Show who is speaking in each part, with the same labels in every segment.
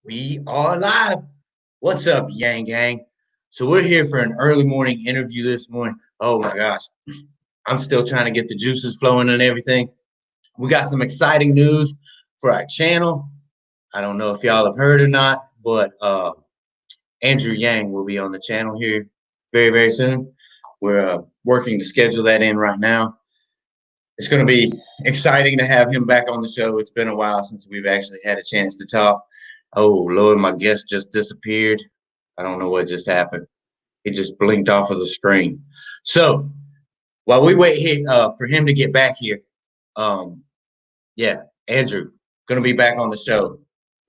Speaker 1: We are live. What's up, YangGang? So we're here for an early morning interview this morning. Oh my gosh, I'm still trying to get the juices flowing and everything. We got some exciting news for our channel. I don't know if y'all have heard or not, but Andrew Yang will be on the channel here very, very soon. We're working to schedule that in right now. It's going to be exciting to have him back on the show. It's been a while since we've actually had a chance to talk. Oh, Lord, my guest just disappeared. I don't know what just happened. He just blinked off of the screen. So while we wait here for him to get back here, yeah, Andrew, going to be back on the show.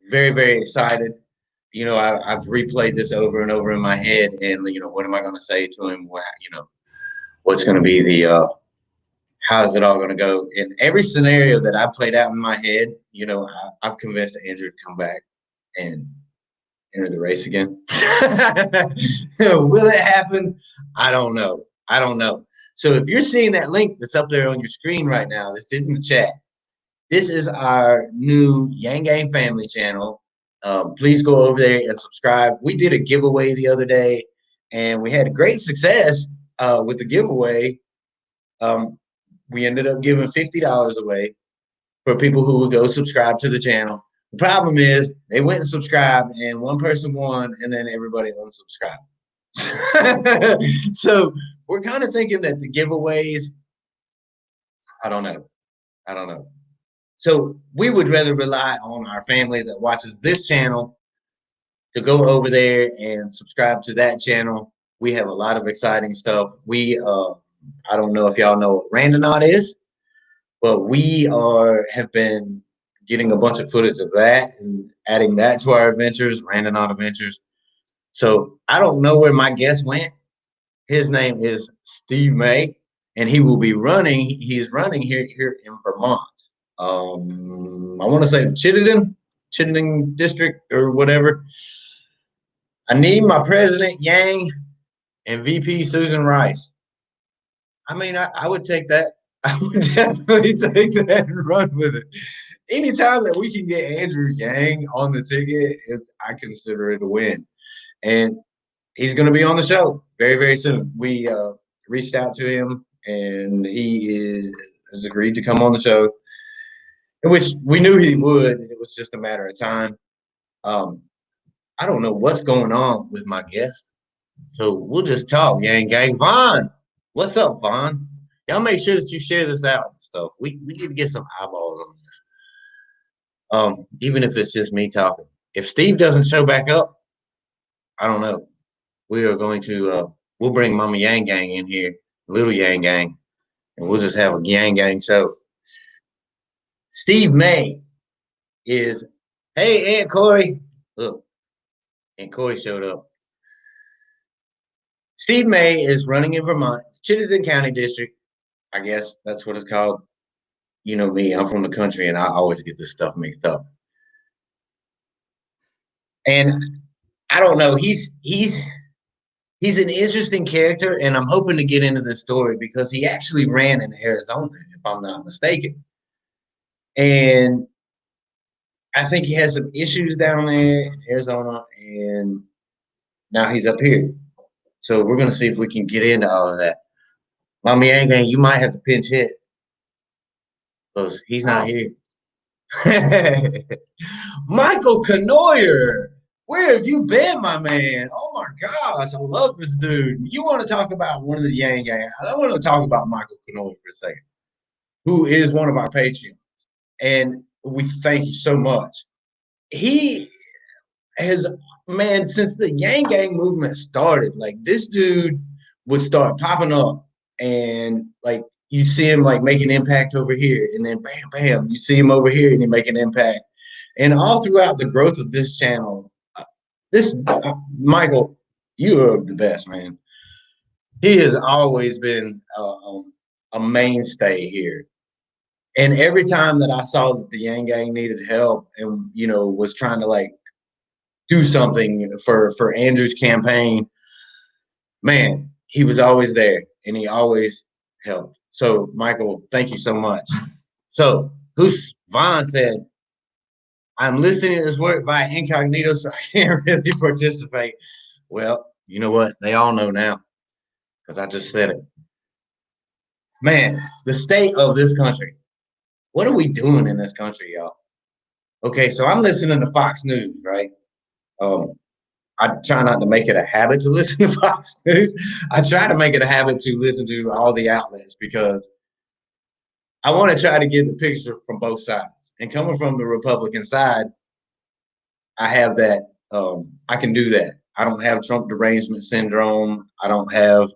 Speaker 1: Very, very excited. You know, I've replayed this over and over in my head, and what am I going to say to him? What's going to be the how's it all going to go? In every scenario that I played out in my head, I've convinced Andrew to come back and enter the race again. Will it happen? I don't know. I don't know. So if you're seeing that link that's up there on your screen right now, that's in the chat, this is our new YangGang family channel. Please go over there and subscribe. We did a giveaway the other day, and we had great success with the giveaway. We ended up giving $50 away for people who would go subscribe to the channel. The problem is they went and subscribed, and one person won, and then everybody unsubscribed. So we're kind of thinking that the giveaways, I don't know. So we would rather rely on our family that watches this channel to go over there and subscribe to that channel. We have a lot of exciting stuff. I don't know if y'all know what Randonaut is, but we have been getting a bunch of footage of that and adding that to our adventures, Randonaut adventures. So I don't know where my guest went. His name is Steve May, and he will be running. He's running here in Vermont. I want to say Chittenden district or whatever. I need my President Yang and VP Susan Rice. I mean, I would take that. I would definitely take that and run with it. Anytime that we can get Andrew Yang on the ticket, I consider it a win. And he's going to be on the show very, very soon. We reached out to him, and he has agreed to come on the show, which we knew he would. It was just a matter of time. I don't know what's going on with my guest, so we'll just talk, YangGang. Vaughn, what's up, Vaughn? Y'all make sure that you share this out and stuff. We need to get some eyeballs on this. Even if it's just me talking. If Steve doesn't show back up, I don't know. We are going to we'll bring Mama YangGang in here, little YangGang, and we'll just have a YangGang show. Steve May is, hey, Aunt Corey. Look, Aunt Corey showed up. Steve May is running in Vermont, Chittenden County District. I guess that's what it's called. You know me, I'm from the country, and I always get this stuff mixed up. And I don't know, he's an interesting character, and I'm hoping to get into this story because he actually ran in Arizona, if I'm not mistaken. And I think he has some issues down there in Arizona, and now he's up here. So we're going to see if we can get into all of that. Mama YangGang, you might have to pinch hit because he's not here. Michael Canoyer, where have you been, my man? Oh my gosh, I love this dude. You want to talk about one of the YangGang? I want to talk about Michael Canoyer for a second, who is one of our Patreons, and we thank you so much. He has, man, since the YangGang movement started, like this dude would start popping up, and like you see him like make an impact over here, and then bam, bam, you see him over here, and he make an impact. And all throughout the growth of this channel, Michael, you are the best, man. He has always been a mainstay here. And every time that I saw that the YangGang needed help and, was trying to like do something for Andrew's campaign, man, he was always there and he always helped. So Michael, thank you so much. So Vaughn said, I'm listening to this work by incognito, so I can't really participate. Well, you know what? They all know now because I just said it. Man, the state of this country. What are we doing in this country, y'all? Okay, so I'm listening to Fox News, right? Um, I try not to make it a habit to listen to Fox News. I try to make it a habit to listen to all the outlets because I want to try to get the picture from both sides. And coming from the Republican side, I have that. I can do that. I don't have Trump derangement syndrome. I don't have,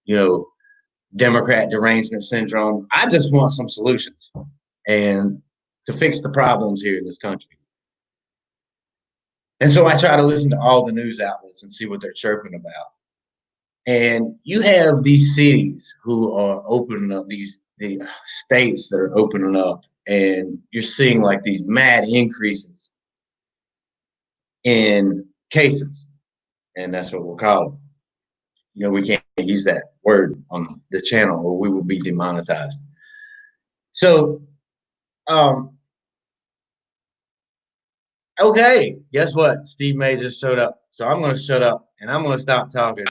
Speaker 1: you know, Democrat derangement syndrome. I just want some solutions and to fix the problems here in this country. And so I try to listen to all the news outlets and see what they're chirping about. And you have these cities who are opening up, the states that are opening up, and you're seeing like these mad increases in cases. And that's what we'll call it. You know, we can't use that word on the channel or we will be demonetized. So, okay, guess what? Steve May just showed up. So I'm going to shut up and I'm going to stop talking.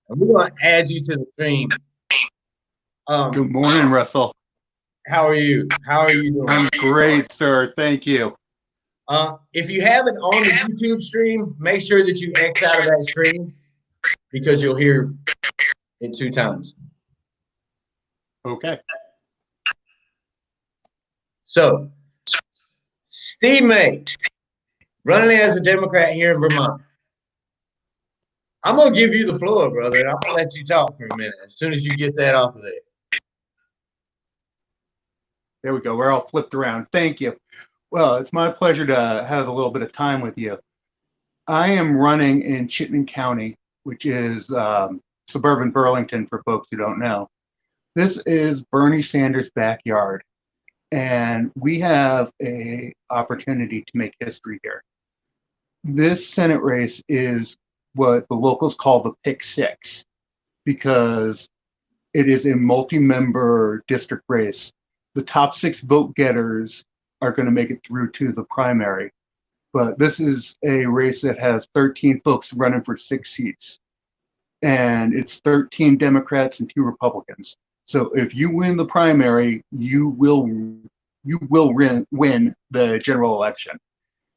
Speaker 1: And we're going to add you to the stream.
Speaker 2: Good morning, Russell.
Speaker 1: How are you? How are you doing?
Speaker 2: I'm great, sir. Thank you.
Speaker 1: If you have it on the YouTube stream, make sure that you X out of that stream because you'll hear it 2 times.
Speaker 2: Okay.
Speaker 1: So, Steve May, running as a Democrat here in Vermont. I'm going to give you the floor, brother, and I'm going to let you talk for a minute as soon as you get that off of there.
Speaker 2: There we go. We're all flipped around. Thank you. Well, it's my pleasure to have a little bit of time with you. I am running in Chittenden County, which is suburban Burlington for folks who don't know. This is Bernie Sanders' backyard, and we have an opportunity to make history here. This Senate race is what the locals call the Pick Six because it is a multi-member district race. The top 6 vote getters are going to make it through to the primary. But this is a race that has 13 folks running for 6 seats. And it's 13 Democrats and 2 Republicans. So if you win the primary, you will win the general election.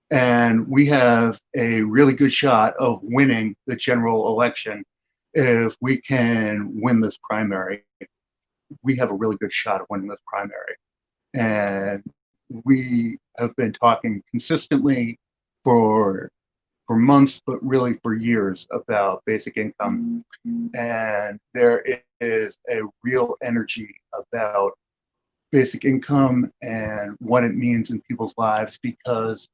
Speaker 2: And we have a really good shot of winning the general election if we can win this primary. We have a really good shot of winning this primary. And we have been talking consistently for months, but really for years about basic income. And there is a real energy about basic income and what it means in people's lives because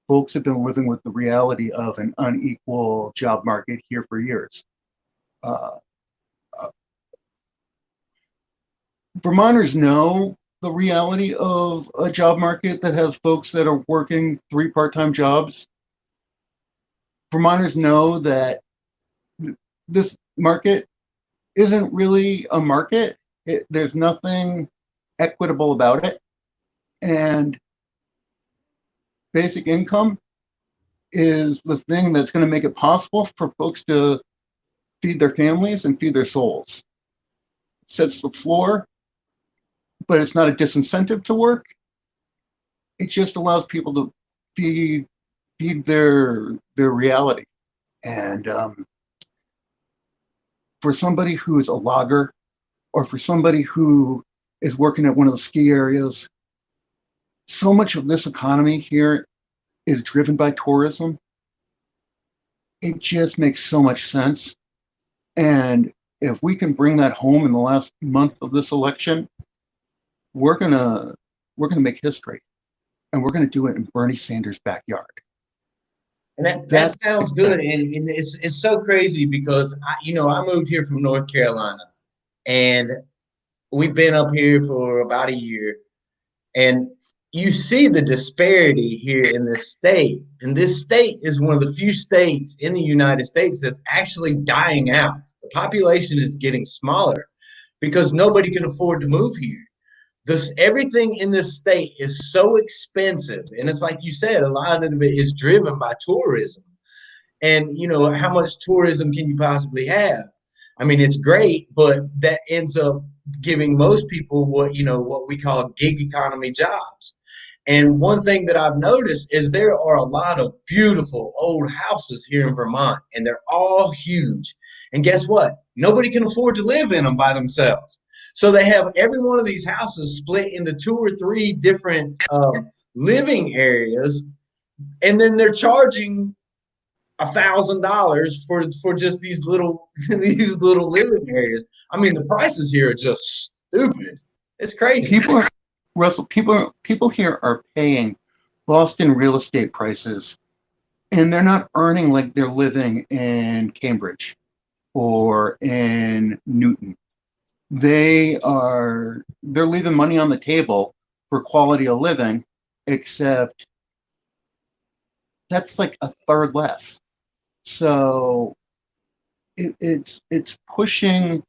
Speaker 2: folks have been living with the reality of an unequal job market here for years. Vermonters know the reality of a job market that has folks that are working 3 part-time jobs. Vermonters know that this market isn't really a market. There's nothing equitable about it. And basic income is the thing that's going to make it possible for folks to feed their families and feed their souls. It sets the floor, but it's not a disincentive to work. It just allows people to feed their reality. And for somebody who is a logger or for somebody who is working at one of the ski areas, so much of this economy here is driven by tourism. It just makes so much sense. And if we can bring that home in the last month of this election, we're gonna make history, and we're gonna do it in Bernie Sanders' backyard.
Speaker 1: And that sounds good, and it's so crazy because I moved here from North Carolina, and we've been up here for about a year, and you see the disparity here in this state. And this state is one of the few states in the United States that's actually dying out. The population is getting smaller because nobody can afford to move here. this everything in this state is so expensive, and it's like you said, a lot of it is driven by tourism. And how much tourism can you possibly have? I mean, it's great, but that ends up giving most people what we call gig economy jobs. And one thing that I've noticed is there are a lot of beautiful old houses here in Vermont, and they're all huge. And guess what? Nobody can afford to live in them by themselves. So they have every one of these houses split into two or three different living areas, and then they're charging $1,000 for just these little these little living areas. I mean, the prices here are just stupid. It's crazy.
Speaker 2: People here are paying Boston real estate prices, and they're not earning like they're living in Cambridge or in Newton. They're leaving money on the table for quality of living, except that's like a third less. So it's pushing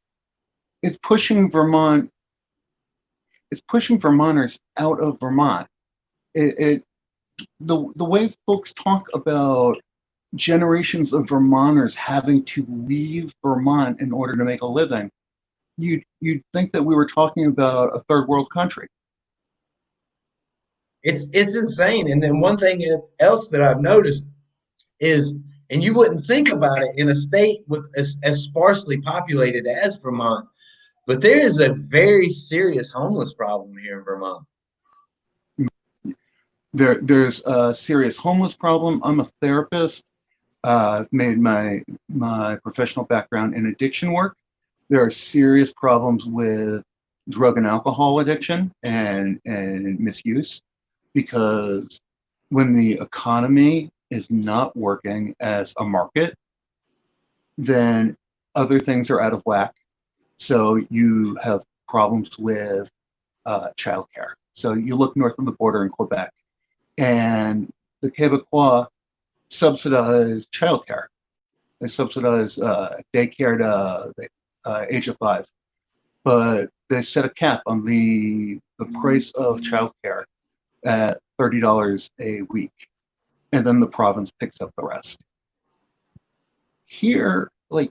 Speaker 2: Vermont. It's pushing Vermonters out of Vermont. The way folks talk about generations of Vermonters having to leave Vermont in order to make a living, you'd think that we were talking about a third world country.
Speaker 1: It's insane. And then one thing else that I've noticed is, and you wouldn't think about it in a state with as sparsely populated as Vermont, but there is a very serious homeless problem here in Vermont.
Speaker 2: There's a serious homeless problem. I'm a therapist. I've made my professional background in addiction work. There are serious problems with drug and alcohol addiction and misuse, because when the economy is not working as a market, then other things are out of whack. So you have problems with childcare. So you look north of the border in Quebec, and the Quebecois subsidize childcare. They subsidize daycare to the age of 5, but they set a cap on the price of childcare at $30 a week, and then the province picks up the rest. Here, like,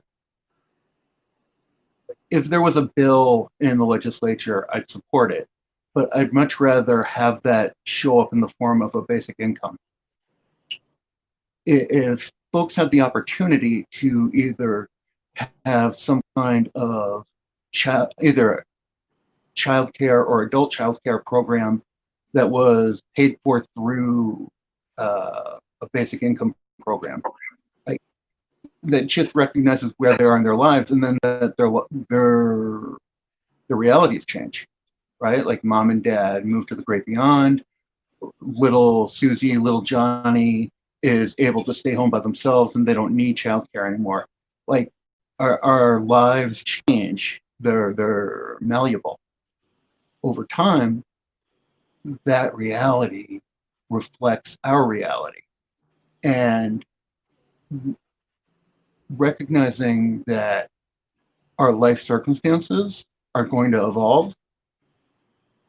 Speaker 2: if there was a bill in the legislature, I'd support it, but I'd much rather have that show up in the form of a basic income. If folks had the opportunity to either have some kind of either childcare or adult childcare program that was paid for through a basic income program, like, that just recognizes where they are in their lives, and then that their realities change, right? Like, mom and dad move to the great beyond. Little Susie, little Johnny is able to stay home by themselves, and they don't need childcare anymore. Like, our lives change. They're malleable. Over time, that reality reflects our reality. And recognizing that our life circumstances are going to evolve,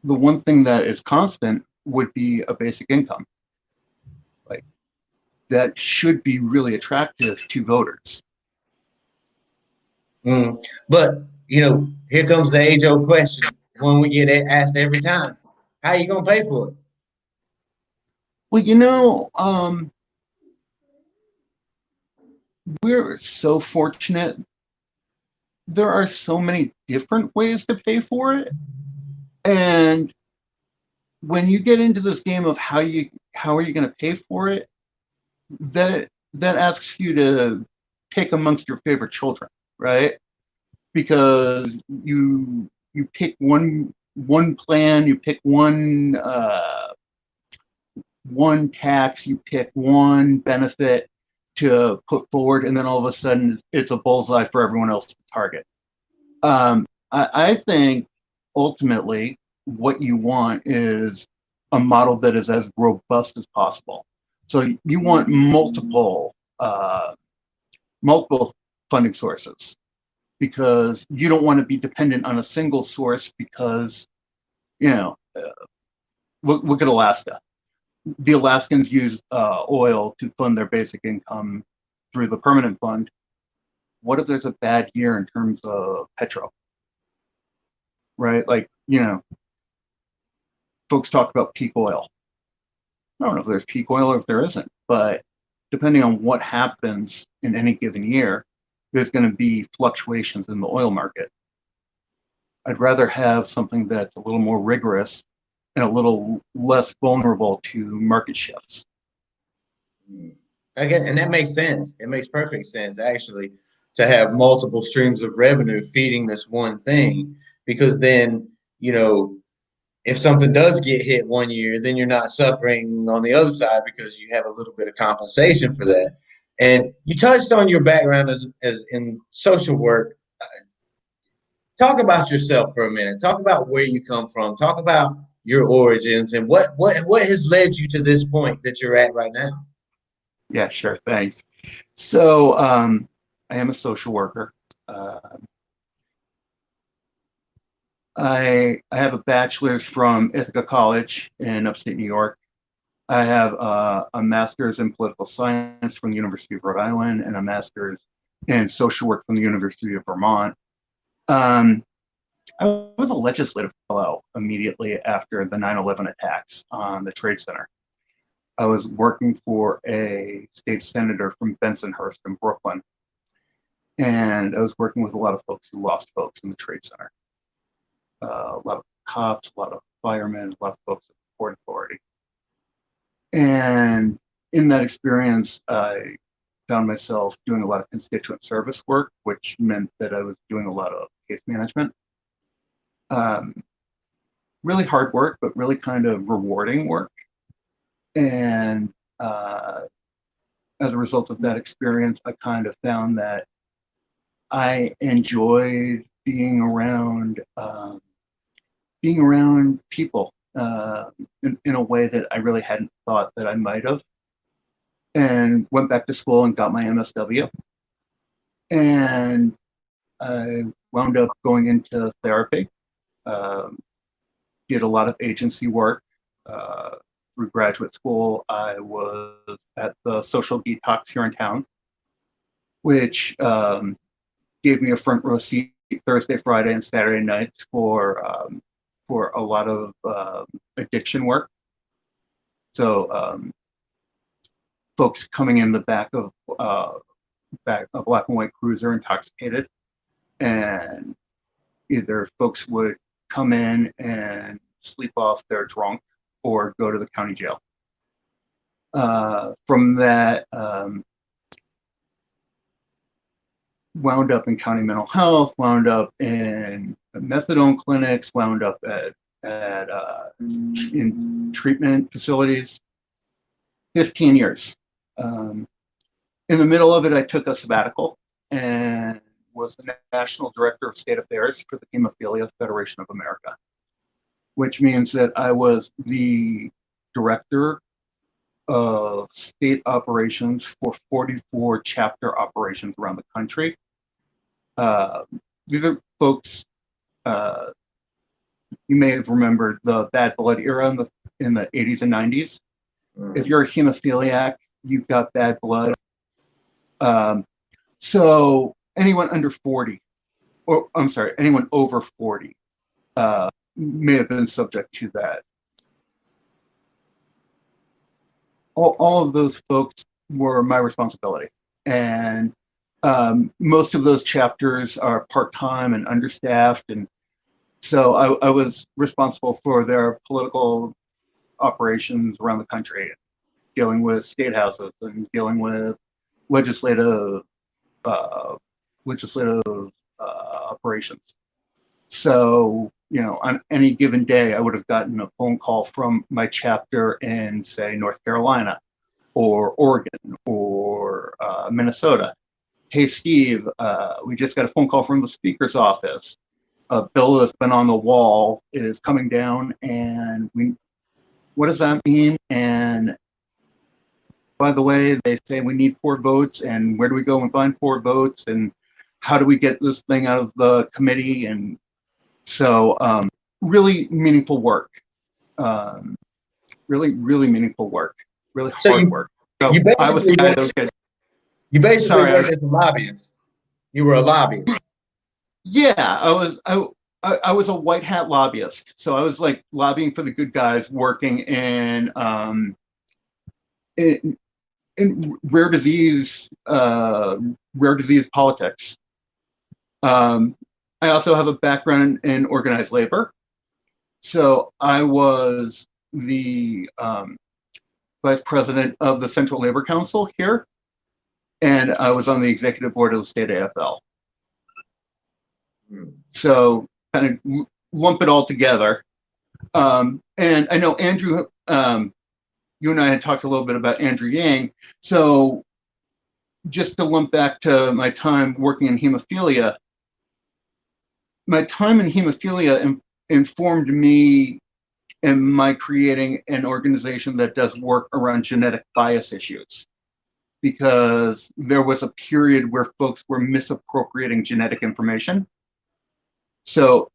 Speaker 2: the one thing that is constant would be a basic income. Like, that should be really attractive to voters.
Speaker 1: But here comes the age-old question when we get asked every time: how are you gonna pay for it?
Speaker 2: Well, we're so fortunate. There are so many different ways to pay for it, and when you get into this game of how are you going to pay for it, that asks you to pick amongst your favorite children, right? Because you pick one plan, you pick one tax, you pick one benefit to put forward, and then all of a sudden it's a bullseye for everyone else to target. I think ultimately what you want is a model that is as robust as possible. So you want multiple funding sources, because you don't want to be dependent on a single source, because You know, look at Alaska. The Alaskans use oil to fund their basic income through the permanent fund. What if there's a bad year in terms of petro, right? Like, you know, folks talk about peak oil. I don't know if there's peak oil or if there isn't, but depending on what happens in any given year, there's going to be fluctuations in the oil market. I'd rather have something that's a little more rigorous and a little less vulnerable to market shifts.
Speaker 1: Again, and that makes sense. It makes perfect sense, actually, to have multiple streams of revenue feeding this one thing, because then, you know, if something does get hit one year, then you're not suffering on the other side because you have a little bit of compensation for that. And you touched on your background as in social work. Talk about yourself for a minute. Talk about where you come from. Talk about your origins and what has led you to this point that you're at right now.
Speaker 2: Yeah, sure. Thanks. So I am a social worker. Uh, I have a bachelor's from Ithaca College in upstate New York. I have a master's in political science from the University of Rhode Island and a master's in social work from the University of Vermont. Um, I was a legislative fellow immediately after the 9/11 attacks on the Trade Center. I was working for a state senator from Bensonhurst in Brooklyn, and I was working with a lot of folks who lost folks in the Trade Center. A lot of cops, a lot of firemen, a lot of folks at the Port Authority. And in that experience, I found myself doing a lot of constituent service work, which meant that I was doing a lot of case management. Really hard work, but really kind of rewarding work. And as a result of that experience, I kind of found that I enjoyed being around people in a way that I really hadn't thought that I might have. And went back to school and got my MSW. And I wound up going into therapy. Did a lot of agency work through graduate school. I was at the Social Detox here in town, which gave me a front row seat Thursday, Friday, and Saturday nights for a lot of addiction work. So folks coming in the back of a black and white cruiser intoxicated, and either folks would come in and sleep off their drunk or go to the county jail. From that, wound up in county mental health, wound up in methadone clinics, wound up in treatment facilities. 15 years. In the middle of it, I took a sabbatical and was the National Director of State Affairs for the Hemophilia Federation of America, which means that I was the director of state operations for 44 chapter operations around the country. These are folks, you may have remembered the bad blood era in the 80s and 90s. If you're a hemophiliac, you've got bad blood. So anyone under 40, or I'm sorry, anyone over 40 may have been subject to that. All of those folks were my responsibility. And most of those chapters are part-time and understaffed. And so I was responsible for their political operations around the country, dealing with state houses and dealing with legislative operations. So, you know, on any given day, I would have gotten a phone call from my chapter in, say, North Carolina or Oregon or Minnesota. Hey, Steve, we just got a phone call from the speaker's office. A bill that's been on the wall is coming down, and what does that mean? And by the way, they say we need 4 votes, and where do we go and find 4 votes, and how do we get this thing out of the committee? And so really meaningful work. Really meaningful work. Really
Speaker 1: So
Speaker 2: hard work. So
Speaker 1: you
Speaker 2: I was the
Speaker 1: basically
Speaker 2: guy that
Speaker 1: worked,
Speaker 2: was getting.
Speaker 1: you basically
Speaker 2: Sorry,
Speaker 1: worked as a lobbyist. You were a lobbyist.
Speaker 2: yeah, I was a white hat lobbyist. So I was like lobbying for the good guys, working in, in rare disease politics. Um, I also have a background in organized labor. So I was the vice president of the Central Labor Council here, and I was on the executive board of the state AFL. So kind of lump it all together. And I know Andrew, you and I had talked a little bit about Andrew Yang. So just to lump back to my time working in hemophilia, my time in hemophilia informed me in my creating an organization that does work around genetic bias issues, because there was a period where folks were misappropriating genetic information. So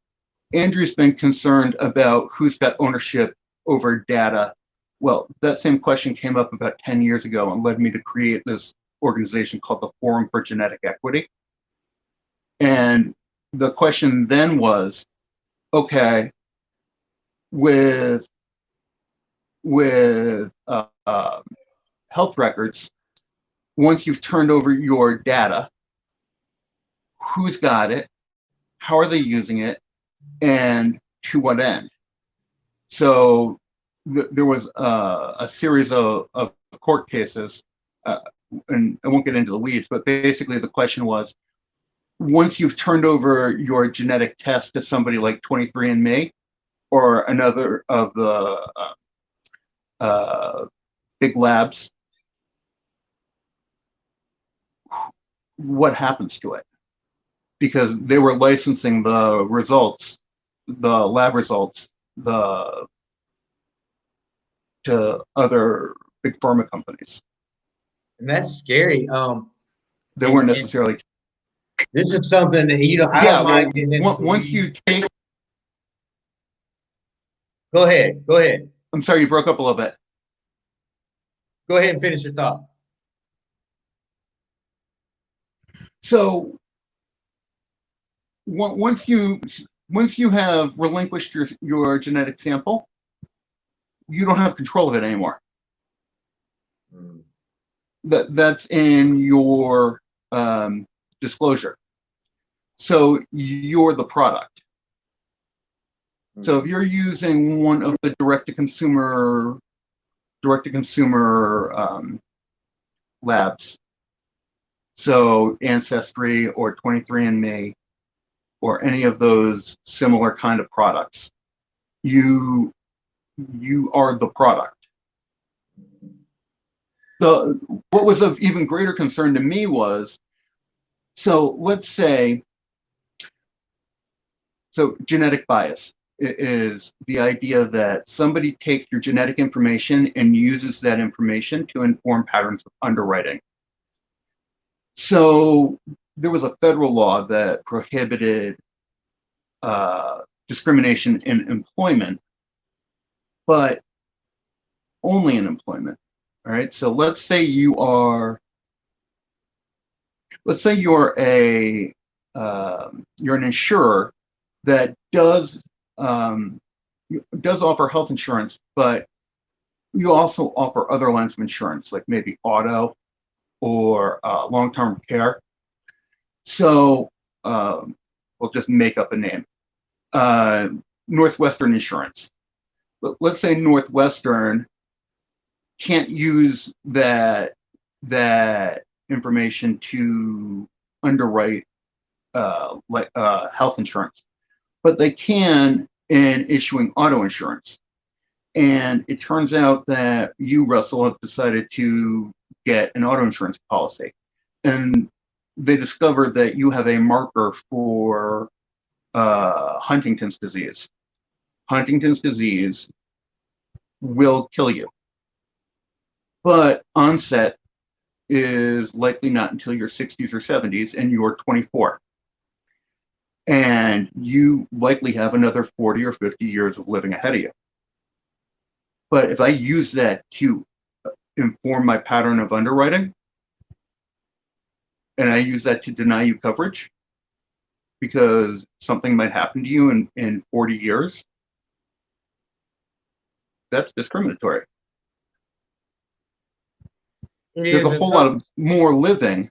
Speaker 2: Andrew's been concerned about who's got ownership over data. Well, that same question came up about 10 years ago and led me to create this organization called the Forum for Genetic Equity. And the question then was, okay, with health records, once you've turned over your data, who's got it, how are they using it, and to what end? So there was a series of court cases, and I won't get into the weeds, but basically the question was, once you've turned over your genetic test to somebody like 23andMe or another of the big labs, what happens to it? Because they were licensing the results, the lab results, to other big pharma companies.
Speaker 1: And that's scary.
Speaker 2: They weren't necessarily.
Speaker 1: This is something that I
Speaker 2: Yeah,
Speaker 1: don't mind getting into.
Speaker 2: once you take.
Speaker 1: Go ahead. Go ahead.
Speaker 2: I'm sorry, you broke up a little bit.
Speaker 1: Go ahead and finish your thought.
Speaker 2: So once you have relinquished your genetic sample, you don't have control of it anymore. That's in your disclosure. So you're the product. So if you're using one of the direct-to-consumer labs, so Ancestry or 23andMe or any of those similar kind of products, you are the product. What was of even greater concern to me was, so let's say, so genetic bias is the idea that somebody takes your genetic information and uses that information to inform patterns of underwriting. So there was a federal law that prohibited discrimination in employment, but only in employment. All right. So let's say you're an insurer that does offer health insurance, but you also offer other lines of insurance, like maybe auto or long-term care. So we'll just make up a name. Northwestern Insurance. Let's say Northwestern can't use that information to underwrite health insurance, but they can in issuing auto insurance. And it turns out that you, Russell, have decided to get an auto insurance policy, and they discover that you have a marker for Huntington's disease. Huntington's disease will kill you, but onset is likely not until your 60s or 70s, and you're 24. and you likely have another 40 or 50 years of living ahead of you. But if I use that to inform my pattern of underwriting, and I use that to deny you coverage because something might happen to you in 40 years, that's discriminatory.
Speaker 1: It
Speaker 2: There's a
Speaker 1: is, and
Speaker 2: whole lot
Speaker 1: some
Speaker 2: of more living.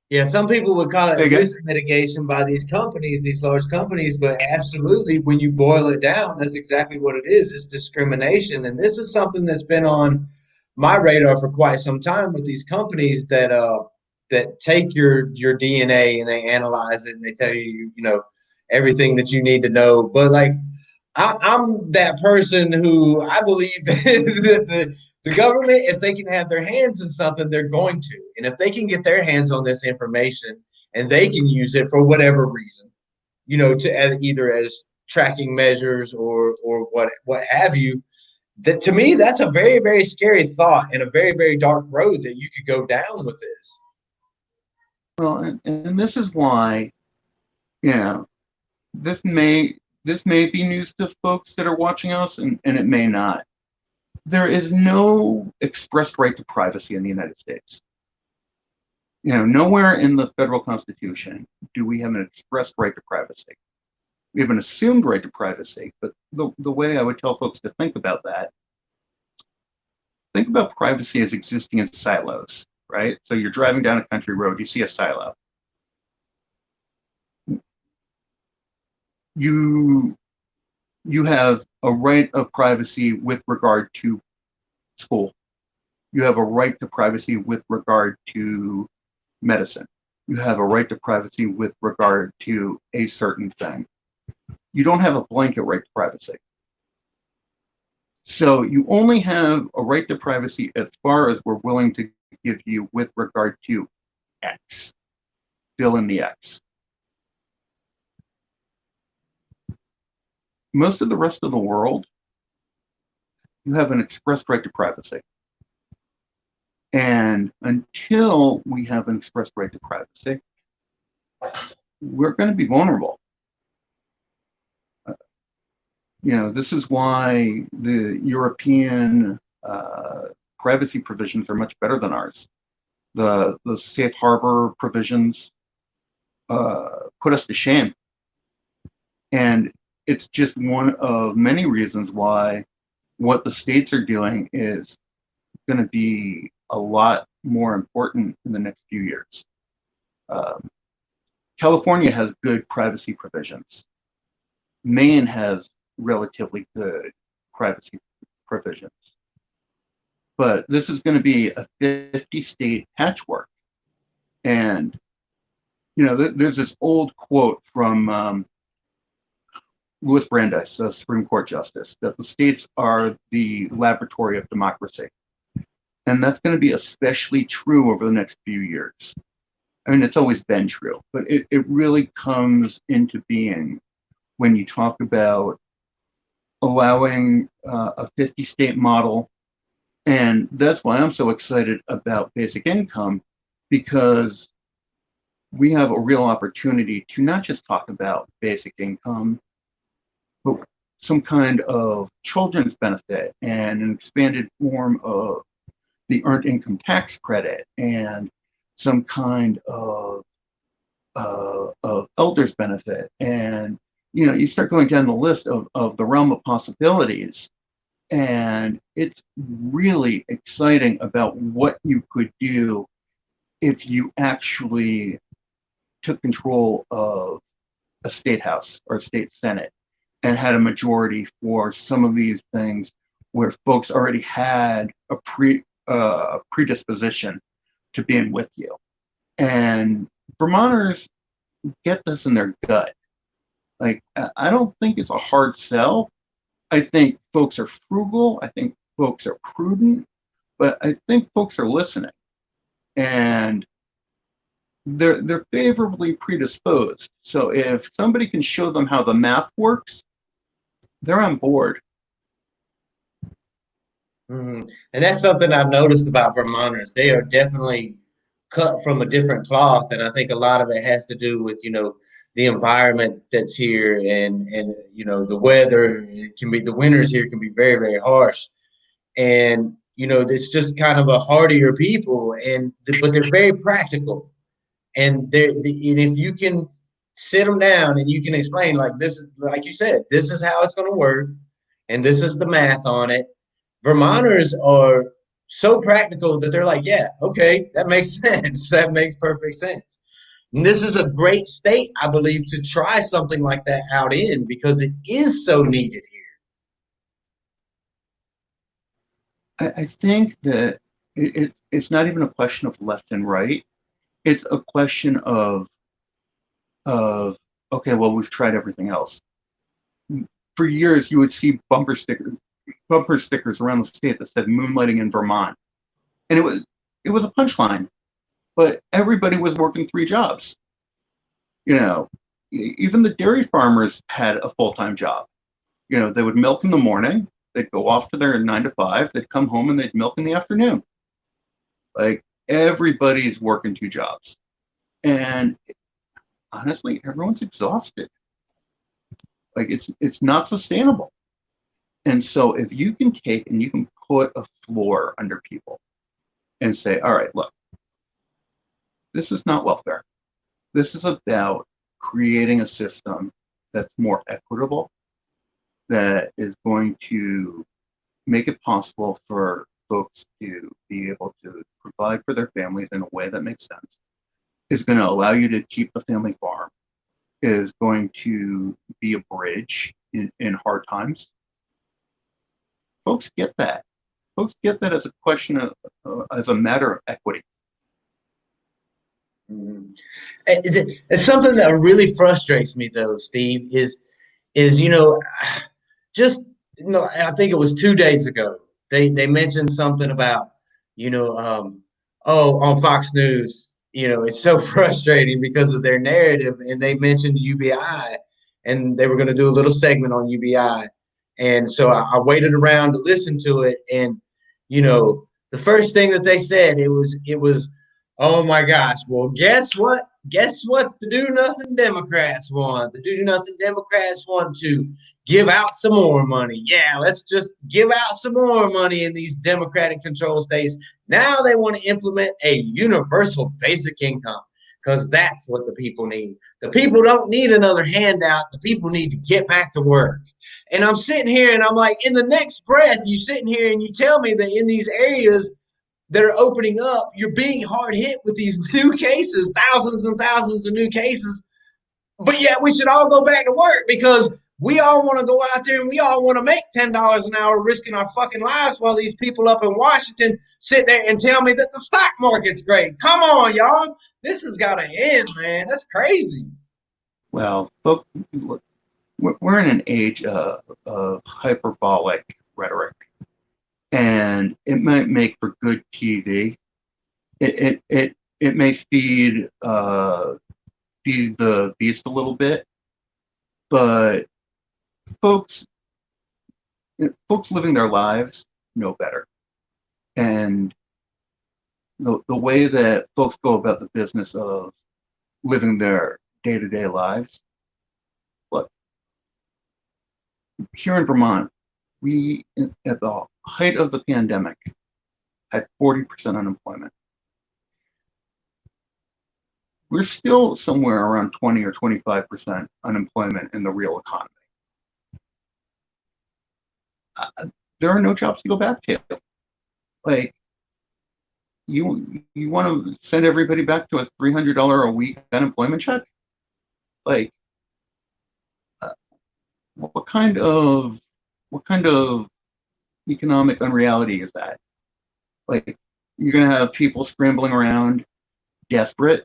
Speaker 1: yeah, some people would call it
Speaker 2: Again,
Speaker 1: risk mitigation by these companies, these large companies, but absolutely, when you boil it down, that's exactly what it is. It's discrimination, and this is something that's been on my radar for quite some time with these companies that take your DNA and they analyze it and they tell you, you know, everything that you need to know. But like I'm that person who I believe that the government, if they can have their hands in something, they're going to. And if they can get their hands on this information and they can use it for whatever reason, you know, to either as tracking measures or what have you, that to me that's a very very scary thought and a very very dark road that you could go down with this.
Speaker 2: well, and this is why, you know, this may be news to folks that are watching us, and it may not. There is no expressed right to privacy in the United States. You know, nowhere in the federal constitution do we have an expressed right to privacy. We have an assumed right to privacy, but the way I would tell folks to think about that, think about privacy as existing in silos, right? So you're driving down a country road, you see a silo. You you have a right of privacy with regard to school. You have a right to privacy with regard to medicine. You have a right to privacy with regard to a certain thing. You don't have a blanket right to privacy. So you only have a right to privacy as far as we're willing to give you with regard to X. Fill in the X. Most of the rest of the world, you have an expressed right to privacy. And until we have an expressed right to privacy, we're going to be vulnerable. You know, this is why the European privacy provisions are much better than ours. The safe harbor provisions put us to shame. And it's just one of many reasons why what the states are doing is going to be a lot more important in the next few years. California has good privacy provisions. Maine has relatively good privacy provisions. But this is going to be a 50-state patchwork. And, you know, there's this old quote from Louis Brandeis, a Supreme Court justice, that the states are the laboratory of democracy. And that's going to be especially true over the next few years. I mean, it's always been true, but it really comes into being when you talk about allowing a 50-state model. And that's why I'm so excited about basic income, because we have a real opportunity to not just talk about basic income, but some kind of children's benefit and an expanded form of the earned income tax credit and some kind of elders benefit. And, you know, you start going down the list of the realm of possibilities. And it's really exciting about what you could do if you actually took control of a state house or a state senate and had a majority for some of these things where folks already had a predisposition to being with you. And Vermonters get this in their gut. Like, I don't think it's a hard sell. I think folks are frugal. I think folks are prudent, but I think folks are listening, and they're favorably predisposed. So if somebody can show them how the math works, they're on board.
Speaker 1: And that's something I've noticed about Vermonters. They are definitely cut from a different cloth, and I think a lot of it has to do with the environment that's here, and the weather. It can be the winters here can be very very harsh, and it's just kind of a hardier people, but they're very practical, and and if you can sit them down and you can explain like this is like you said, this is how it's going to work, and this is the math on it. Vermonters are so practical that they're like, yeah, okay, that makes sense. That makes perfect sense. And this is a great state, I believe, to try something like that out in because it is so needed
Speaker 2: I think that it's not even a question of left and right. It's a question of okay, well, we've tried everything else. For years, you would see bumper stickers around the state that said "moonlighting in Vermont," and it was a punchline. But everybody was working 3 jobs. You know, even the dairy farmers had a full-time job. They would milk in the morning, they'd go off to their 9 to 5, they'd come home and they'd milk in the afternoon. Like everybody's working 2 jobs. And honestly, everyone's exhausted. Like it's not sustainable. And so if you can take and you can put a floor under people and say, all right, look, this is not welfare. This is about creating a system that's more equitable, that is going to make it possible for folks to be able to provide for their families in a way that makes sense, is going to allow you to keep the family farm, is going to be a bridge in hard times. Folks get that. Folks get that as a question of, as a matter of equity.
Speaker 1: here. It's something that really frustrates me, though, Steve, is just I think it was 2 days ago they mentioned something about on Fox News. It's so frustrating because of their narrative, and they mentioned UBI, and they were going to do a little segment on UBI, and so I waited around to listen to it, and the first thing that they said, it was oh my gosh, well, guess what? Guess what the do nothing Democrats want? The do nothing Democrats want to give out some more money. Yeah, let's just give out some more money in these Democratic controlled states. Now they want to implement a universal basic income because that's what the people need. The people don't need another handout. The people need to get back to work. And I'm sitting here and I'm like, in the next breath, you sitting here and you tell me that in these areas that are opening up, you're being hard hit with these new cases, thousands and thousands of new cases. But yet we should all go back to work because we all want to go out there and we all want to make $10 an hour risking our fucking lives while these people up in Washington sit there and tell me that the stock market's great. Come on, y'all. This has got to end, man. That's crazy.
Speaker 2: Well, look, we're in an age of hyperbolic rhetoric, and it might make for good TV. It may feed the beast a little bit, but folks living their lives know better. And the way that folks go about the business of living their day-to-day lives, look, here in Vermont, we, at the height of the pandemic, had 40% unemployment. We're still somewhere around 20 or 25% unemployment in the real economy. There are no jobs to go back to. Like, you want to send everybody back to a $300 a week unemployment check? Like, what kind of economic unreality is that? Like, you're gonna have people scrambling around, desperate.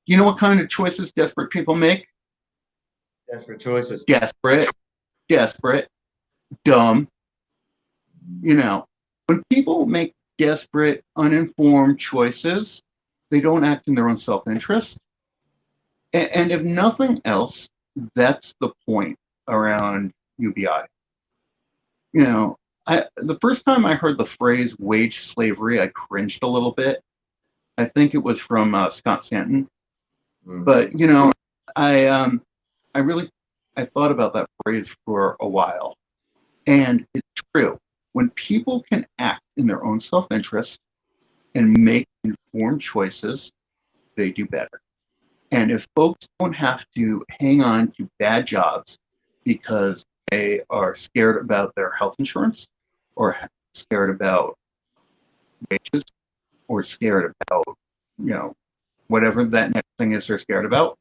Speaker 2: You know what kind of choices desperate people make?
Speaker 1: Desperate choices.
Speaker 2: Desperate, dumb. When people make desperate, uninformed choices, they don't act in their own self-interest. And if nothing else, that's the point around UBI. The first time I heard the phrase wage slavery, I cringed a little bit. I think it was from Scott Stanton.
Speaker 1: Mm.
Speaker 2: But I really I thought about that phrase for a while, and it's true. When people can act in their own self-interest and make informed choices, they do better. And if folks don't have to hang on to bad jobs because they are scared about their health insurance, or scared about wages, or scared about, you know, whatever that next thing is they're scared about,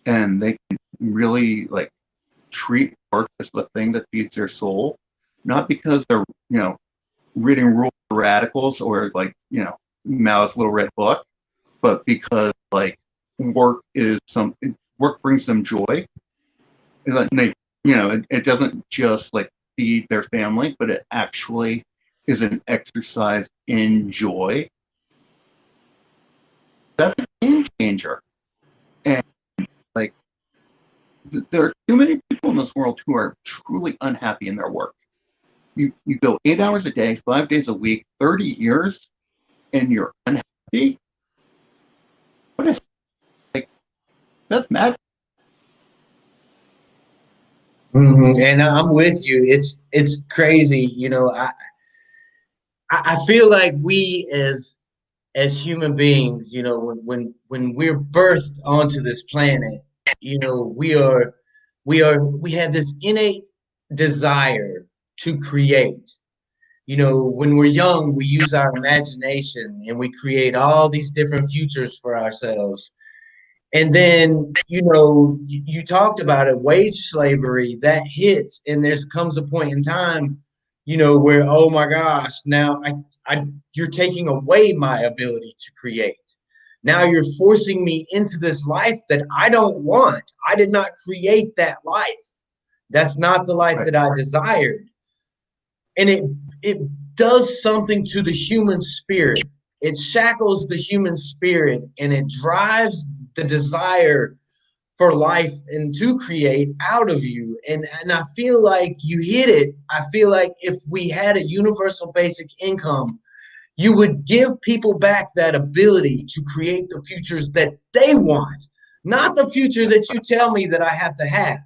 Speaker 2: and they can really like treat work as the thing that feeds their soul, not because they're, reading rules for radicals, or like, Mao's little red book, but because like work brings them joy. And they, it doesn't just like feed their family, but it actually is an exercise in joy. That's a game changer. And like, there are too many people in this world who are truly unhappy in their work. You go 8 hours a day, 5 days a week, 30 years, and you're unhappy. What is, like, that's mad.
Speaker 1: And I'm with you. It's crazy. I feel like we as human beings, when we're birthed onto this planet, we have this innate desire to create. When we're young, we use our imagination and we create all these different futures for ourselves. And then, you talked about it, wage slavery, that hits, and there comes a point in time, where, oh my gosh, now you're taking away my ability to create. Now you're forcing me into this life that I don't want. I did not create that life. That's not the life that I desired. And it does something to the human spirit. It shackles the human spirit, and it drives the desire for life and to create out of you. And I feel like you hit it. I feel like if we had a universal basic income, you would give people back that ability to create the futures that they want, not the future that you tell me that I have to have.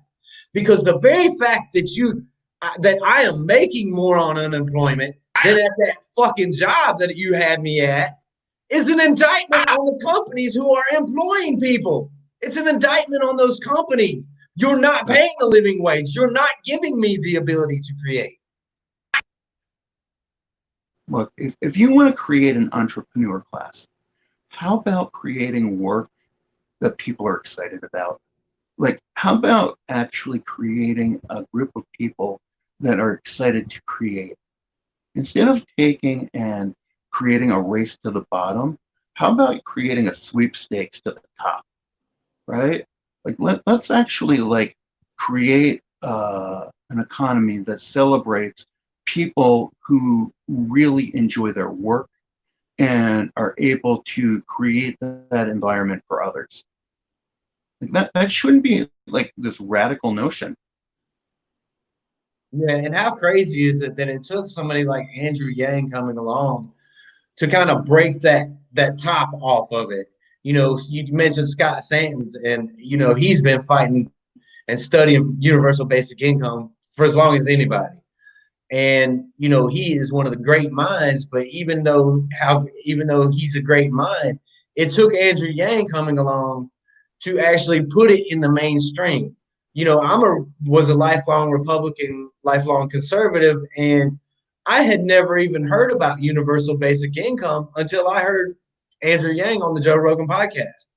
Speaker 1: Because the very fact that I am making more on unemployment than at that fucking job that you had me at is an indictment on the companies who are employing people. It's an indictment on those companies. You're not paying a living wage. You're not giving me the ability to create.
Speaker 2: Look, if you want to create an entrepreneur class, how about creating work that people are excited about? Like, how about actually creating a group of people that are excited to create? Instead of taking and creating a race to the bottom, how about creating a sweepstakes to the top, right? Like, let's actually like create an economy that celebrates people who really enjoy their work and are able to create that environment for others. Like that shouldn't be like this radical notion.
Speaker 1: Yeah, and how crazy is it that it took somebody like Andrew Yang coming along to kind of break that top off of it? You mentioned Scott Santens, and he's been fighting and studying universal basic income for as long as anybody. And he is one of the great minds. But even though he's a great mind, it took Andrew Yang coming along to actually put it in the mainstream. Was a lifelong Republican, lifelong conservative, and I had never even heard about universal basic income until I heard Andrew Yang on the Joe Rogan podcast.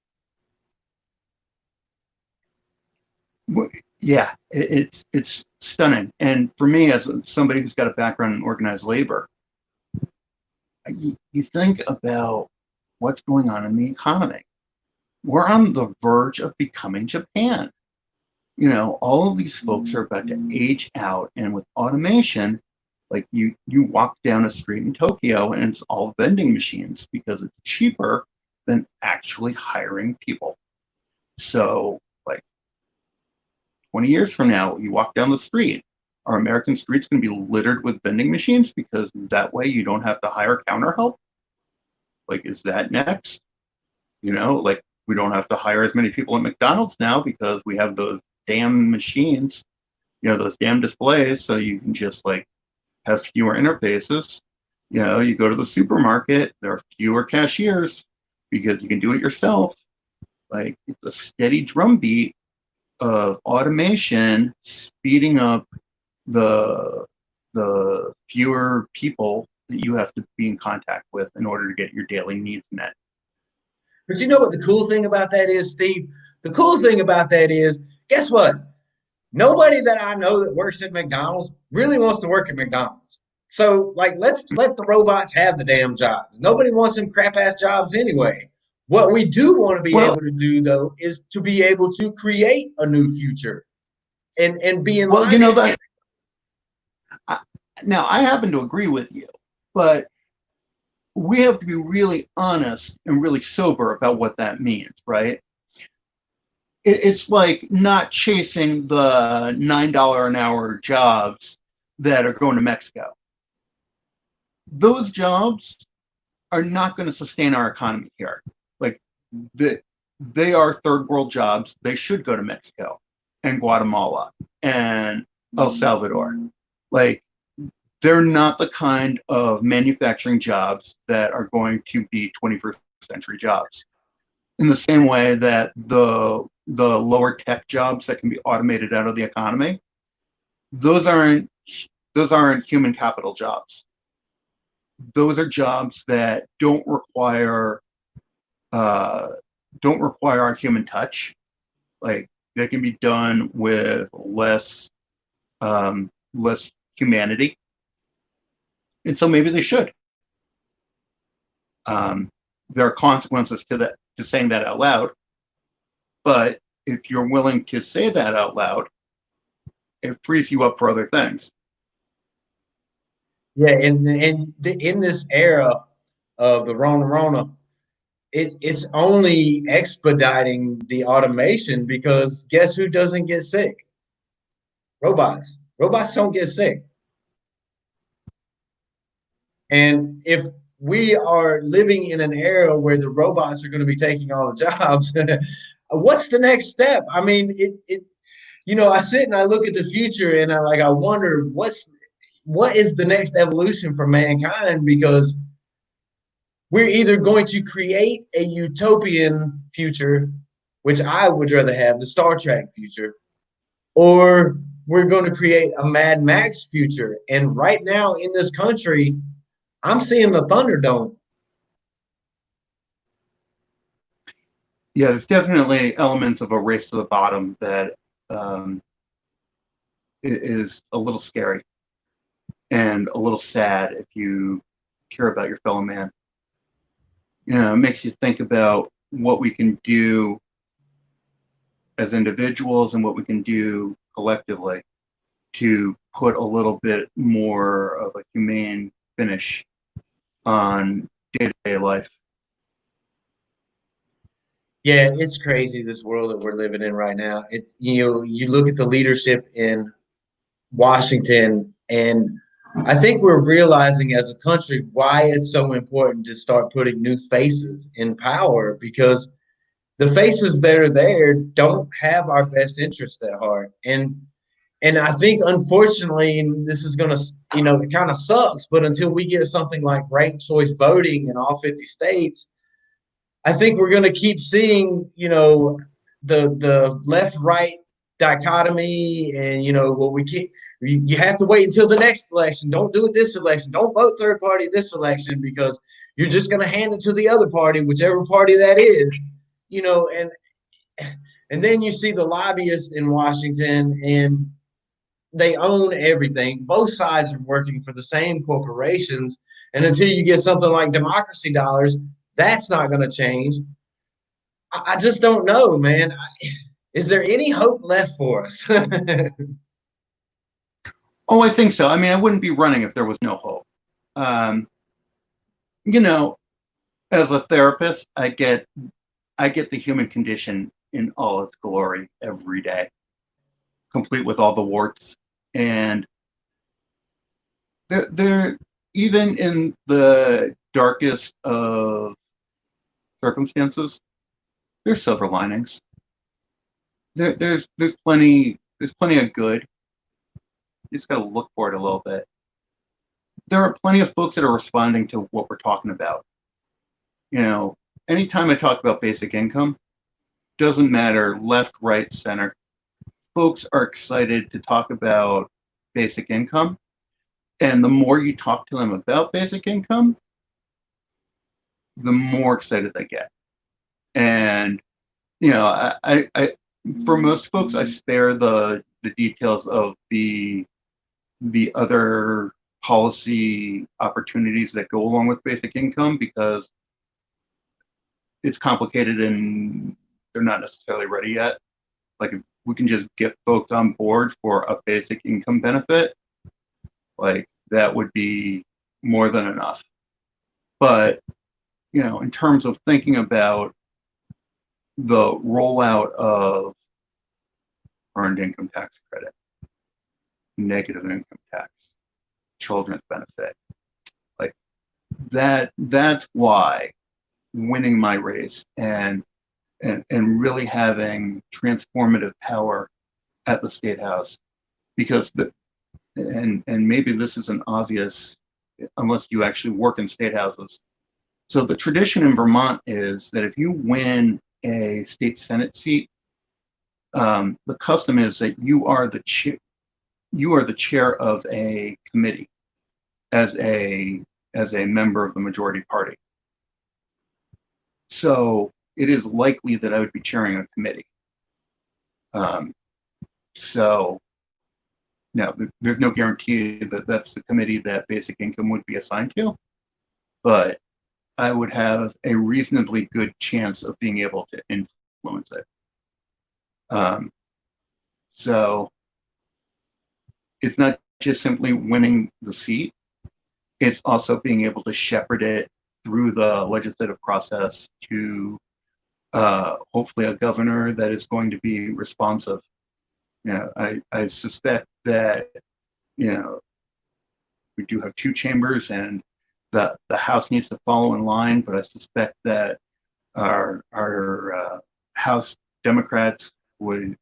Speaker 2: Yeah, it's stunning. And for me, as somebody who's got a background in organized labor, you think about what's going on in the economy. We're on the verge of becoming Japan. All of these folks are about to age out, and with automation, like you walk down a street in Tokyo and it's all vending machines because it's cheaper than actually hiring people. So like 20 years from now, you walk down the street, are American streets going to be littered with vending machines because that way you don't have to hire counter help? Like, is that next? Like, we don't have to hire as many people at McDonald's now because we have those damn machines, those damn displays, so you can just like have fewer interfaces. You go to the supermarket, there are fewer cashiers because you can do it yourself. Like, it's a steady drumbeat of automation speeding up the fewer people that you have to be in contact with in order to get your daily needs met.
Speaker 1: But you know what the cool thing about that is, Steve? The cool thing about that is, guess what? Nobody that I know that works at McDonald's really wants to work at McDonald's. So, like, let's let the robots have the damn jobs. Nobody wants them crap ass jobs anyway. What we do want to be
Speaker 2: Well,
Speaker 1: able to do, though, is to be able to create a new future and be in
Speaker 2: well,
Speaker 1: line.
Speaker 2: that now I happen to agree with you, but we have to be really honest and really sober about what that means, right? It's like not chasing the $9 an hour jobs that are going to Mexico. Those jobs are not going to sustain our economy here. Like, they are third world jobs. They should go to Mexico and Guatemala and El Salvador. Like, they're not the kind of manufacturing jobs that are going to be 21st century jobs. In the same way that the lower tech jobs that can be automated out of the economy, those aren't human capital jobs. Those are jobs that don't require our human touch. Like, they can be done with less humanity, and so maybe they should. There are consequences to saying that out loud, but if you're willing to say that out loud, it frees you up for other things.
Speaker 1: Yeah, and in this era of the Rona, it's only expediting the automation because guess who doesn't get sick? Robots. Robots don't get sick. And if we are living in an era where the robots are going to be taking all the jobs, what's the next step? I mean, I sit and I look at the future and I wonder what is the next evolution for mankind, because we're either going to create a utopian future, which I would rather have the Star Trek future, or we're going to create a Mad Max future. And right now in this country, I'm seeing the Thunderdome.
Speaker 2: Yeah, there's definitely elements of a race to the bottom that is a little scary and a little sad if you care about your fellow man. It makes you think about what we can do as individuals and what we can do collectively to put a little bit more of a humane finish on day-to-day life.
Speaker 1: Yeah, it's crazy, this world that we're living in right now. It's you look at the leadership in Washington, and I think we're realizing as a country why it's so important to start putting new faces in power, because the faces that are there don't have our best interests at heart. And I think, unfortunately, and this is gonna, it kind of sucks, but until we get something like ranked choice voting in all 50 states, I think we're going to keep seeing, the left right dichotomy, and what we can't. You have to wait until the next election. Don't do it this election. Don't vote third party this election, because you're just going to hand it to the other party, whichever party that is. And then you see the lobbyists in Washington, and they own everything. Both sides are working for the same corporations, and until you get something like democracy dollars, that's not going to change. I just don't know, man. Is there any hope left for us?
Speaker 2: Oh, I think so. I mean, I wouldn't be running if there was no hope. As a therapist, I get the human condition in all its glory every day, complete with all the warts. And there even in the darkest of circumstances, there's silver linings. There's plenty of good. You just got to look for it a little bit. There are plenty of folks that are responding to what we're talking about. You know, anytime I talk about basic income, doesn't matter left, right, center, folks are excited to talk about basic income. And the more you talk to them about basic income, the more excited they get. And, you know, I for most folks, I spare the details of the other policy opportunities that go along with basic income because it's complicated and they're not necessarily ready yet. Like if we can just get folks on board for a basic income benefit, like that would be more than enough. But, you know, in terms of thinking about the rollout of earned income tax credit, negative income tax, children's benefit, like that's why winning my race and really having transformative power at the state house, because and maybe this isn't obvious unless you actually work in state houses. So the tradition in Vermont is that if you win a state senate seat, the custom is that you are the chair of a committee as a member of the majority party. So it is likely that I would be chairing a committee. So no, there's no guarantee that that's the committee that basic income would be assigned to, but I would have a reasonably good chance of being able to influence it. So it's not just simply winning the seat, it's also being able to shepherd it through the legislative process to hopefully a governor that is going to be responsive. You know, I suspect that, you know, we do have two chambers and the House needs to follow in line, but I suspect that our House Democrats would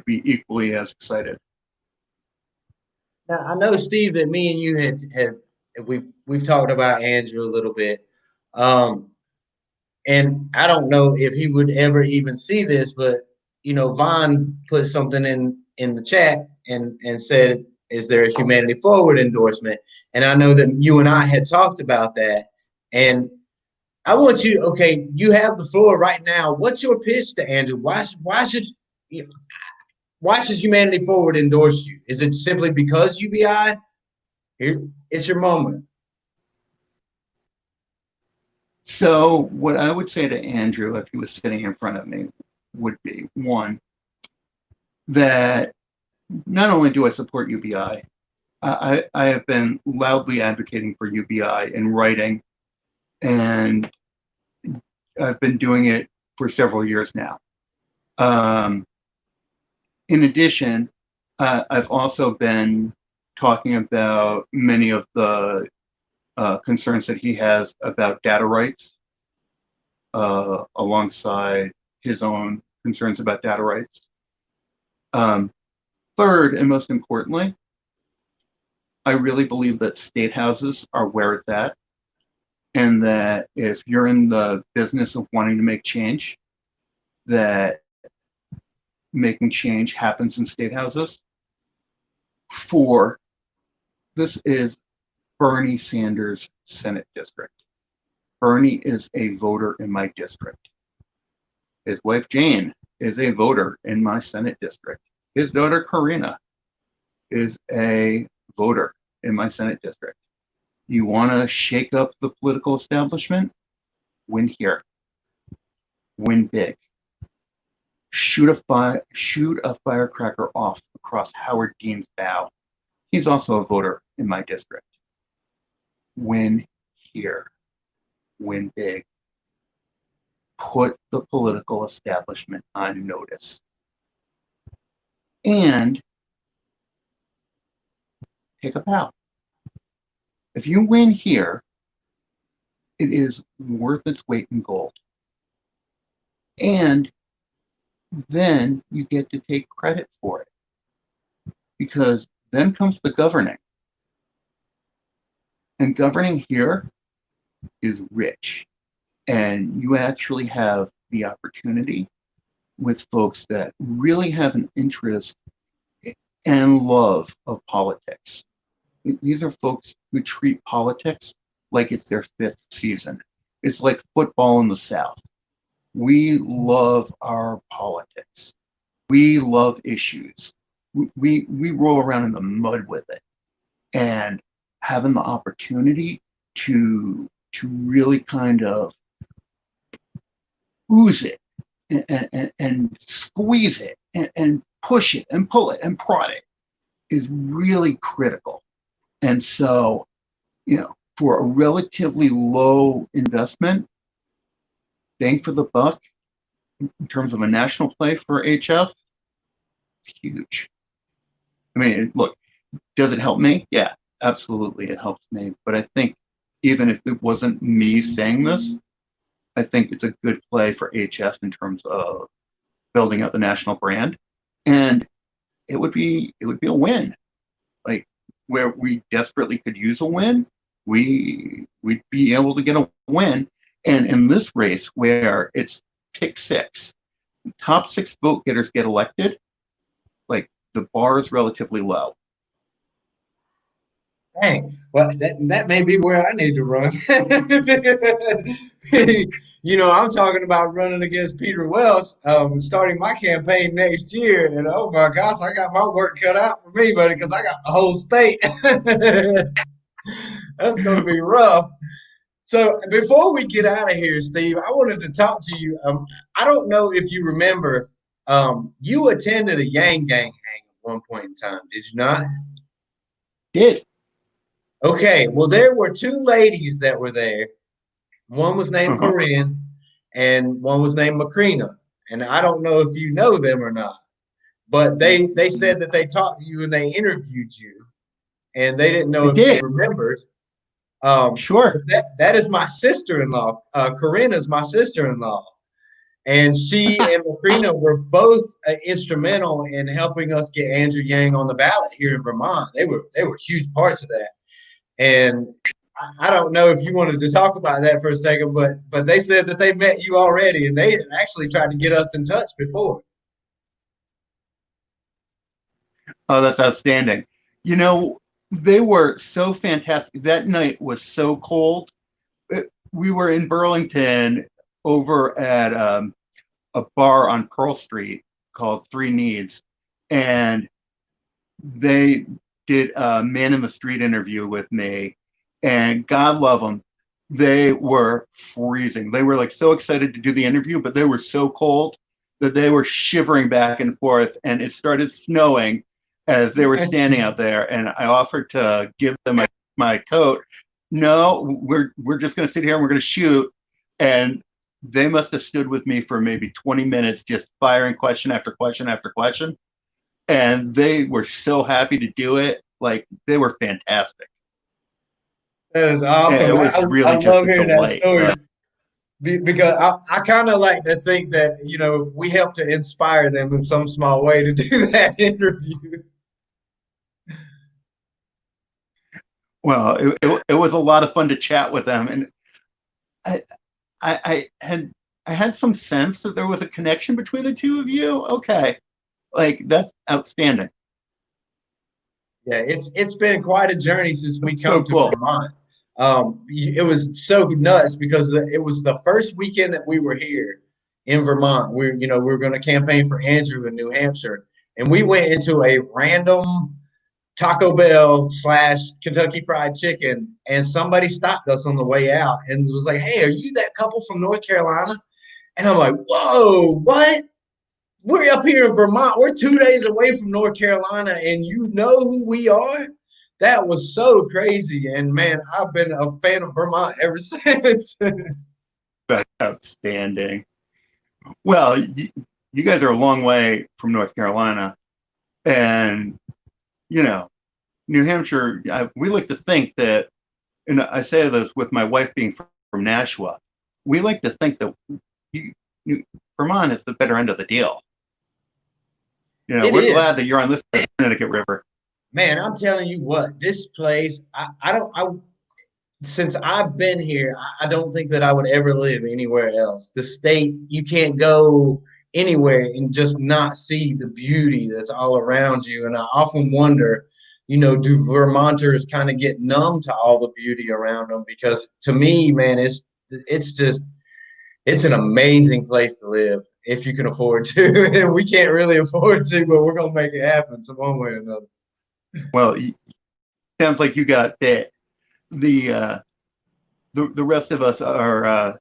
Speaker 2: be equally as excited.
Speaker 1: Now, I know, Steve, that me and you had we've talked about Andrew a little bit, and I don't know if he would ever even see this, but you know, Vaughn put something in the chat and said, "Is there a Humanity Forward endorsement?" And I know that you and I had talked about that, and I want you. Okay, you have the floor right now. What's your pitch to Andrew? Why should Humanity Forward endorse you? Is it simply because UBI? Here, it's your moment.
Speaker 2: So what I would say to Andrew if he was sitting in front of me would be, one, that not only do I support UBI, I have been loudly advocating for UBI in writing, and I've been doing it for several years now. In addition, I've also been talking about many of the concerns that he has about data rights, alongside his own concerns about data rights. Third, and most importantly, I really believe that state houses are where it's at, and that if you're in the business of wanting to make change, that making change happens in state houses. Four, this is Bernie Sanders' Senate district. Bernie is a voter in my district. His wife Jane is a voter in my Senate district. His daughter Karina is a voter in my Senate district. You want to shake up the political establishment? Win here. Win big. Shoot a firecracker off across Howard Dean's bow. He's also a voter in my district. Win here. Win big. Put the political establishment on notice. And take a bow. If you win here, it is worth its weight in gold. And then you get to take credit for it, because then comes the governing. And governing here is rich. And you actually have the opportunity with folks that really have an interest and love of politics. These are folks who treat politics like it's their fifth season. It's like football in the South. We love our politics. We love issues. We roll around in the mud with it. And having the opportunity to really kind of ooze it and squeeze it and push it and pull it and prod it is really critical. And so, for a relatively low investment, bang for the buck in terms of a national play for HF, it's huge. I mean, look, does it help me? Yeah, absolutely, it helps me. But I think even if it wasn't me saying this, I think it's a good play for HF in terms of building out the national brand, and it would be a win. Like, where we desperately could use a win, we'd be able to get a win. And in this race where it's pick six, top six vote getters get elected, like, the bar is relatively low.
Speaker 1: Dang, well, that may be where I need to run. I'm talking about running against Peter Wells, starting my campaign next year, and oh my gosh, I got my work cut out for me, buddy, because I got the whole state. That's going to be rough. So before we get out of here, Steve, I wanted to talk to you. I don't know if you remember, you attended a YangGang hang at one point in time, did you not?
Speaker 2: Did.
Speaker 1: Okay, well, there were two ladies that were there. One was named
Speaker 2: Uh-huh.
Speaker 1: Corinne, and one was named Macrina. And I don't know if you know them or not, but they said that they talked to you and they interviewed you, and they didn't know
Speaker 2: I
Speaker 1: if you
Speaker 2: did.
Speaker 1: remembered.
Speaker 2: Sure.
Speaker 1: That is my sister-in-law. Corinne is my sister-in-law, and she and Macrina were both instrumental in helping us get Andrew Yang on the ballot here in Vermont. They were huge parts of that. And I don't know if you wanted to talk about that for a second, but they said that they met you already, and they actually tried to get us in touch before.
Speaker 2: Oh, that's outstanding. They were so fantastic. That night was so cold. We were in Burlington over at a bar on Pearl Street called Three Needs, and they did a man in the street interview with me, and God love them, they were freezing. They were like so excited to do the interview, but they were so cold that they were shivering back and forth, and it started snowing as they were standing out there, and I offered to give them my coat. No, we're just going to sit here and we're going to shoot. And they must have stood with me for maybe 20 minutes, just firing question after question after question. And they were so happy to do it. Like, they were fantastic.
Speaker 1: That is
Speaker 2: And
Speaker 1: awesome.
Speaker 2: it was
Speaker 1: I
Speaker 2: really just
Speaker 1: love
Speaker 2: a
Speaker 1: hearing that
Speaker 2: delight.
Speaker 1: story because I kind of like to think that, we help to inspire them in some small way to do that interview.
Speaker 2: Well, it was a lot of fun to chat with them. And I, I had some sense that there was a connection between the two of you. Okay. Like, that's outstanding.
Speaker 1: Yeah, it's been quite a journey since we
Speaker 2: That's so
Speaker 1: come to
Speaker 2: cool.
Speaker 1: Vermont. It was so nuts because it was the first weekend that we were here in Vermont. We were going to campaign for Andrew in New Hampshire, and we went into a random Taco Bell / Kentucky Fried Chicken, and somebody stopped us on the way out and was like, "Hey, are you that couple from North Carolina?" And I'm like, "Whoa, what? We're up here in Vermont. We're 2 days away from North Carolina, and you know who we are?" That was so crazy. And man, I've been a fan of Vermont ever since.
Speaker 2: That's outstanding. Well, you guys are a long way from North Carolina. And, New Hampshire, we like to think that, and I say this with my wife being from Nashua, we like to think that Vermont is the better end of the deal. You know, we're glad that you're on this side of the Connecticut River.
Speaker 1: Man, I'm telling you what, this place, since I've been here, I don't think that I would ever live anywhere else. The state, you can't go anywhere and just not see the beauty that's all around you. And I often wonder, you know, do Vermonters kind of get numb to all the beauty around them? Because to me, man, it's an amazing place to live if you can afford to. And we can't really afford to, but we're gonna make it happen some one way or another.
Speaker 2: Well, sounds like you got that. The rest of us are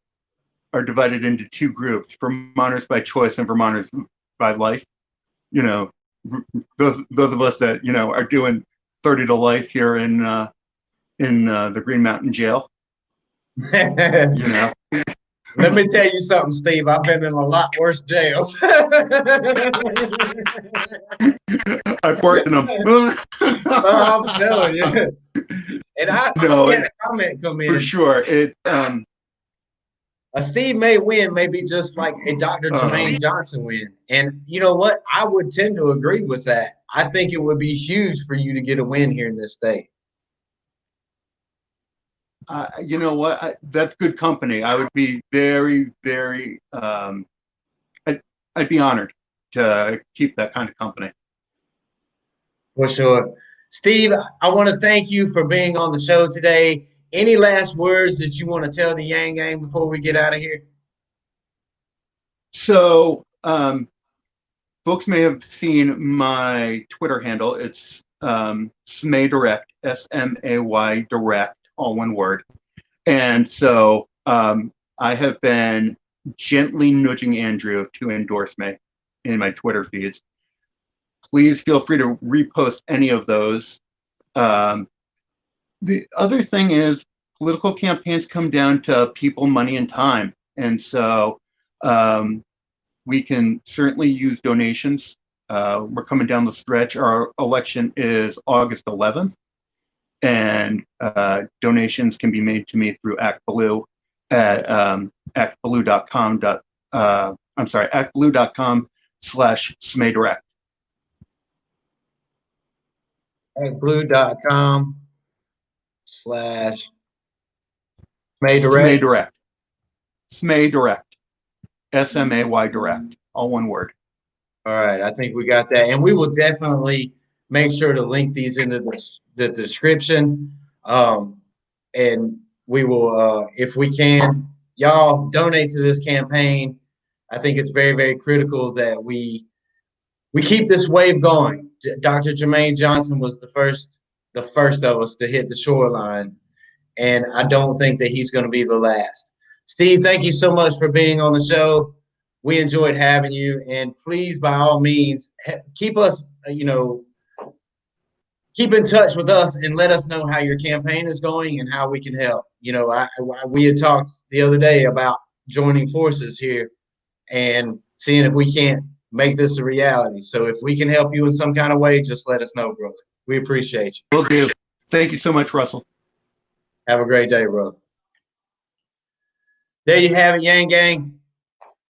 Speaker 2: divided into two groups: Vermonters by choice and Vermonters by life. You know, those of us that are doing 30 to life here in the Green Mountain Jail. You know.
Speaker 1: Let me tell you something, Steve. I've been in a lot worse jails.
Speaker 2: I've worked in them.
Speaker 1: I'm telling you. And I had a comment come in.
Speaker 2: For sure.
Speaker 1: A Steve May win may be just like a Dr. Jermaine Johnson win. And you know what? I would tend to agree with that. I think it would be huge for you to get a win here in this state.
Speaker 2: You know what? That's good company. I would be very, very, I'd be honored to keep that kind of company.
Speaker 1: For sure. Steve, I want to thank you for being on the show today. Any last words that you want to tell the YangGang before we get out of here?
Speaker 2: So, folks may have seen my Twitter handle. It's Smay Direct, SMAY Direct, all one word. And so I have been gently nudging Andrew to endorse me in my Twitter feeds. Please feel free to repost any of those. The other thing is political campaigns come down to people, money, and time. And so we can certainly use donations. We're coming down the stretch. Our election is August 11th. And donations can be made to me through ActBlue at actblue.com. actblue.com/SmayDirect.
Speaker 1: actblue.com/SmayDirect.
Speaker 2: SmayDirect. SMAY Direct. All one word.
Speaker 1: All right. I think we got that. And we will definitely make sure to link these into the description. And we will, if we can, y'all donate to this campaign. I think it's very, very critical that we keep this wave going. Dr. Jermaine Johnson was the first of us to hit the shoreline. And I don't think that he's going to be the last. Steve, thank you so much for being on the show. We enjoyed having you. And please, by all means, keep us, keep in touch with us and let us know how your campaign is going and how we can help. We had talked the other day about joining forces here and seeing if we can't make this a reality. So if we can help you in some kind of way, just let us know, brother. We appreciate you.
Speaker 2: Will do. Thank you so much, Russell.
Speaker 1: Have a great day, brother. There you have it, YangGang.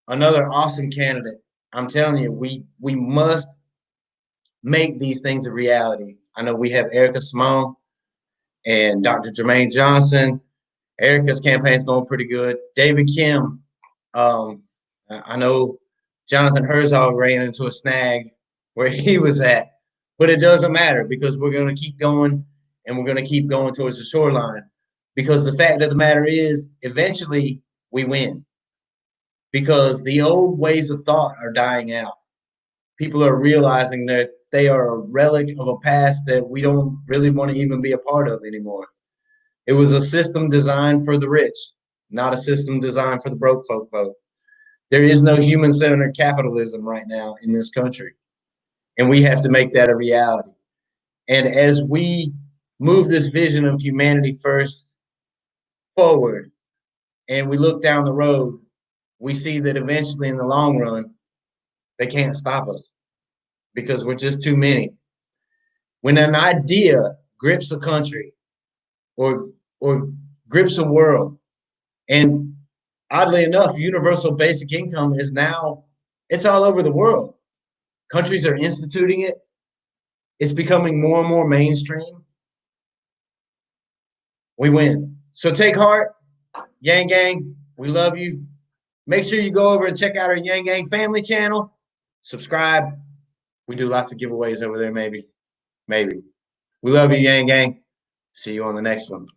Speaker 1: Another awesome candidate. I'm telling you, we must make these things a reality. I know we have Erica Simone and Dr. Jermaine Johnson. Erica's campaign's going pretty good. David Kim. I know Jonathan Herzog ran into a snag where he was at, but it doesn't matter because we're going to keep going and we're going to keep going towards the shoreline because the fact of the matter is eventually we win because the old ways of thought are dying out. People are realizing that they are a relic of a past that we don't really want to even be a part of anymore. It was a system designed for the rich, not a system designed for the broke folk vote. There is no human-centered capitalism right now in this country, and we have to make that a reality. And as we move this vision of humanity first forward, and we look down the road, we see that eventually in the long run, they can't stop us because we're just too many. When an idea grips a country or grips a world And oddly enough, universal basic income is now, it's all over the world. Countries are instituting it. It's becoming more and more mainstream. We win. So take heart, YangGang. We love you. Make sure you go over and check out our YangGang family channel. Subscribe. We do lots of giveaways over there, maybe. We love you, YangGang. See you on the next one.